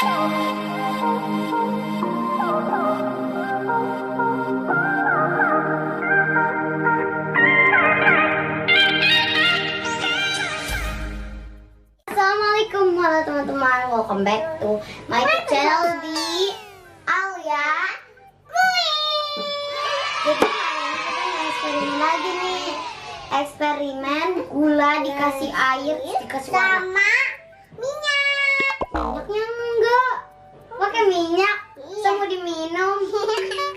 Assalamualaikum halo teman-teman, welcome back to my channel di Alia Queen. Jadi hari ini kita eksperimen lagi nih, eksperimen gula dikasih air, dikasih sama minyak. Minyaknya enggak, pakai minyak, sama diminum.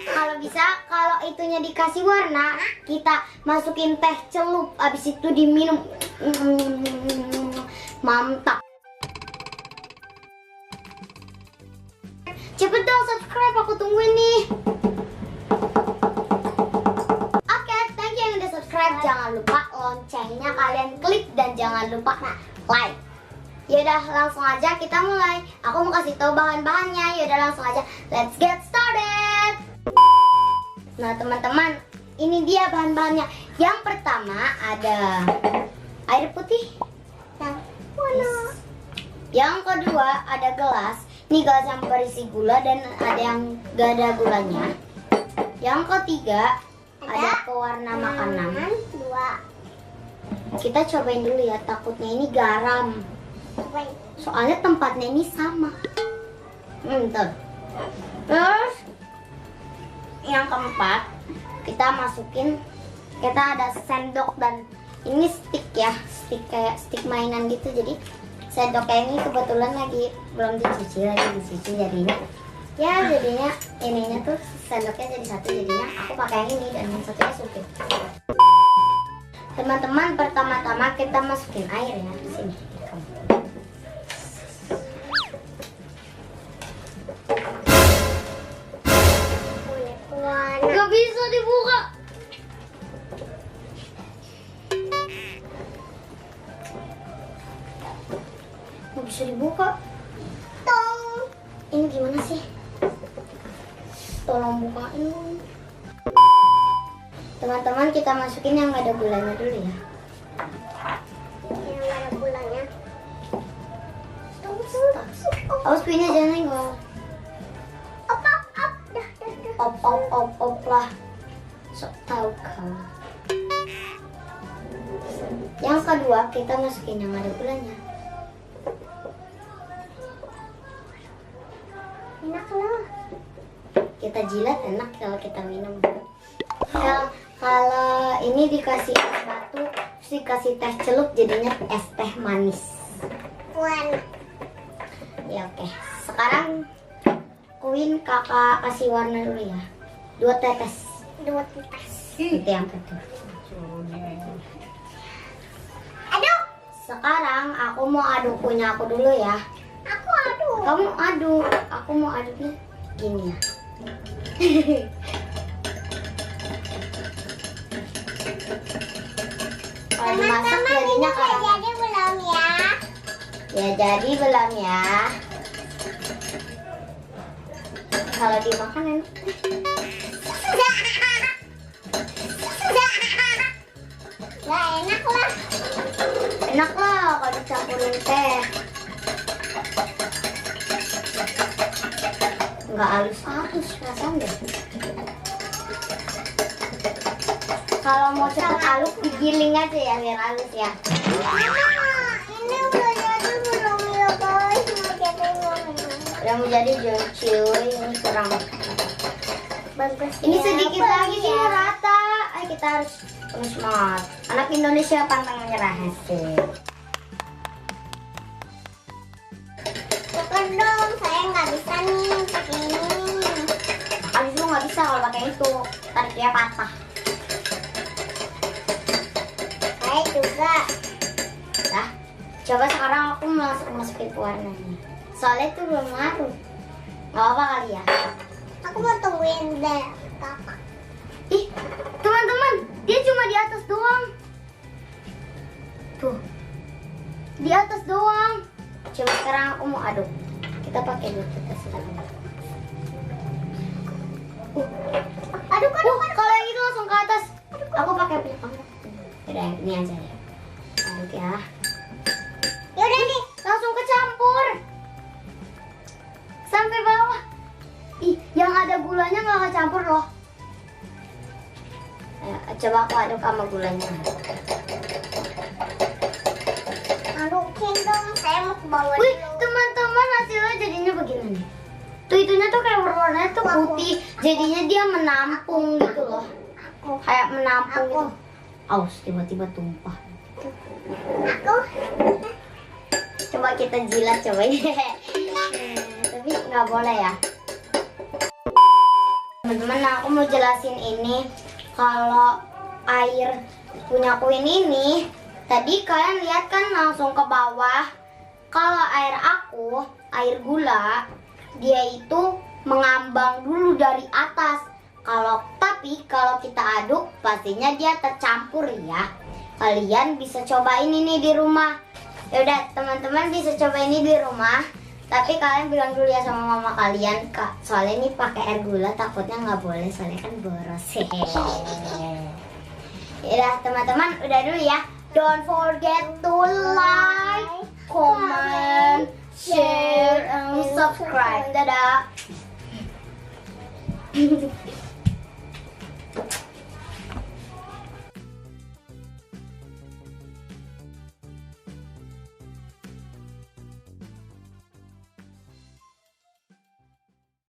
Kalau bisa, kalau itunya dikasih warna, kita masukin teh celup, abis itu diminum. Mantap. Cepet dong subscribe, aku tungguin nih. Oke, thank you yang udah subscribe. Jangan lupa loncengnya kalian klik dan jangan lupa like. Yaudah langsung aja kita mulai. Aku mau kasih tahu bahan-bahannya. Yaudah langsung aja, let's get started. Nah teman-teman, ini dia bahan-bahannya. Yang pertama ada air putih. Yang kedua ada gelas. Ini gelas yang berisi gula dan ada yang gak ada gulanya. Yang ketiga ada pewarna makanan. Kita cobain dulu ya, takutnya ini garam. Soalnya tempatnya ini sama. Tuh. Terus yang keempat kita masukin, kita ada sendok dan ini stick ya, stick kayak stick mainan gitu. Jadi sendoknya ini kebetulan lagi belum dicuci, jadinya ya jadinya ininya tuh sendoknya jadi satu, jadinya aku pakai yang ini dan yang satunya supit. Teman-teman, pertama-tama kita masukin air ya di sini. Gak bisa dibuka. Gak bisa dibuka. Tong. Ini gimana sih? Tolong bukain. Teman-teman, kita masukin yang gak ada gulanya dulu ya. Yang gak ada gulanya. Awas pinnya jangan nengok. Op lah. Sok tahu kau. Yang kedua kita masukin yang ada gulanya. Enak lah. Kita jilat enak kalau kita minum. Kalau ini dikasih es batu, terus dikasih teh celup, jadinya es teh manis. Ya oke. Sekarang Queen kakak kasih warna dulu ya. 2 tetes. Itu yang betul. Aduk. Sekarang aku mau aduk punya aku dulu ya. Aku aduk. Kamu aduk. Aku mau aduknya gini ya. Kalau dimasak jadinya kayak jadi belum ya? Ya jadi belum ya. Kalau dimakan enak. Nah, enak lah. Enak lah kalau dicampurin teh. Nggak halus-halus rasanya. Kalau mau cepet halus digiling aja ya biar halus ya. Ini udah jadi belum ya guys? Udah mau jadi cuy, ini kurang bagus. Ini sedikit lagi sih rata. Ayo kita harus terus semangat. Anak Indonesia pantang menyerah sih. Bukan dong, saya nggak bisa nih pakai ini. Abis lu nggak bisa kalau pakai itu, tariknya patah. Saya juga. Nah, coba sekarang aku masukin pewarnanya. Soalnya itu belum ngaruh. Gak apa kali ya. Aku mau tungguin deh kakak. Ih, teman-teman, dia cuma di atas doang. Tuh, di atas doang. Coba sekarang aku mau aduk. Kita pakai dulu tetes lagi. Aduk. Kalau yang itu langsung ke atas. Aku pakai punya kamu. Udah, ini aja ya. Aduk ya. Yaudah nih, langsung kecampur. Coba aku aduk sama gulanya. Adukin dong, saya mau ke bawah. Wih, teman-teman, hasilnya jadinya begini. Tuh itunya tuh kayak warnanya tuh putih. Jadinya dia menampung gitu loh. Kayak menampung gitu. Aus, tiba-tiba tumpah. Aku. Coba kita jilat coba ya. Tapi nggak boleh ya. Teman-teman, aku mau jelasin ini. Kalau air punya kuin ini, tadi kalian lihat kan langsung ke bawah. Kalau air aku, air gula, dia itu mengambang dulu dari atas. Tapi kalau kita aduk, pastinya dia tercampur ya. Kalian bisa cobain ini di rumah. Yaudah, teman-teman bisa coba ini di rumah. Tapi kalian bilang dulu ya sama mama kalian, Kak. Soalnya ini pakai air gula, takutnya nggak boleh, soalnya kan boros. Yaudah, teman-teman, udah dulu ya. Don't forget to like, comment, share, and subscribe. Dadah.